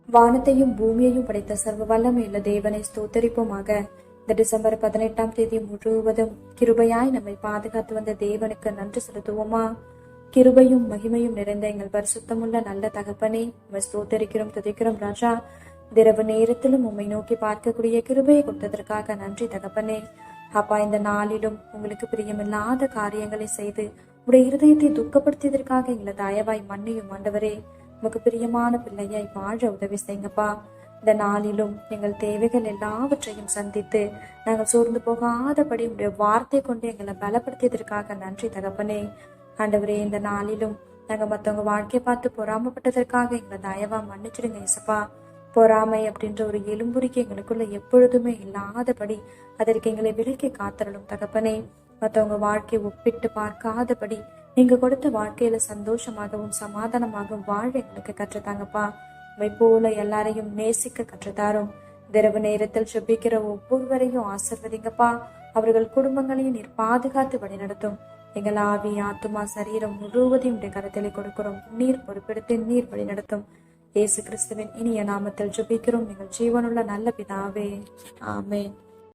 வானத்தையும் பூமியையும் படைத்த சர்வ வல்லமையுள்ள தேவனை ஸ்தோத்தரிப்போமாக. இந்த டிசம்பர் 18ஆம் தேதி முழுவதும் கிருபையாய் நம்மை பாதுகாத்து வந்த தேவனுக்கு நன்றி செலுத்துவோமா? கிருபையும் மகிமையும் நிறைந்த எங்கள் பரிசுத்தமுள்ள நல்ல தகப்பனே, உம்மை ஸ்தோத்தரிக்கிறோம், துதிக்கிறோம் ராஜா. இரவு நேரத்திலும் உம்மை நோக்கி பார்க்கக்கூடிய கிருபையை கொடுத்ததற்காக நன்றி தகப்பனே. அப்பா, இந்த நாளிலும் உங்களுக்கு பிரியமில்லாத காரியங்களை செய்து உடைய இருதயத்தை துக்கப்படுத்தியதற்காக எங்களை தயவாய் மன்னியும் ஆண்டவரே. உமக்கு பிரியமான பிள்ளையாய் வாழ உதவி செய்யுங்கப்பா. இந்த நாளிலும் எங்கள் தேவைகள் எல்லாவற்றையும் சந்தித்து நாங்கள் சோர்ந்து போகாதபடி உடைய வார்த்தை கொண்டு எங்களை பலப்படுத்தியதற்காக நன்றி தகப்பனே. ஆண்டவரே, இந்த நாளிலும் நாங்கள் மற்றவங்க வாழ்க்கையை பார்த்து பொறாமப்பட்டதற்காக எங்களை தயவா மன்னிச்சிடுங்க இசப்பா. பொறாமை அப்படின்ற ஒரு எலும்புரிக்கு எங்களுக்குள்ள எப்பொழுதுமே இல்லாதபடி அதற்கு எங்களை விலக்கி காத்தரலும் தகப்பனே. மற்றவங்க வாழ்க்கையை ஒப்பிட்டு பார்க்காதபடி நீங்க கொடுத்த வாழ்க்கையில சந்தோஷமாகவும் சமாதானமாகவும் வாழ எங்களுக்கு கற்றுத்தாங்கப்பா. உம்மை போல எல்லாரையும் நேசிக்க கற்றுத்தாரும். இரவு நேரத்தில் செபிக்கிற ஒவ்வொருவரையும் ஆசிர்வதிங்கப்பா. அவர்கள் குடும்பங்களையும் நீர் பாதுகாத்து வழி நடத்தும். எங்கள் ஆவி, ஆத்துமா, சரீரம் முழுவதையும் உடைய கரத்திலே கொடுக்கிறோம். நீர் பொறுப்பெடுத்து நீர் வழி நடத்தும். இயேசு கிறிஸ்துவின் இனிய நாமத்தில் ஜெபிக்கிறோம் எங்கள் ஜீவனுள்ள நல்ல பிதாவே, ஆமென்.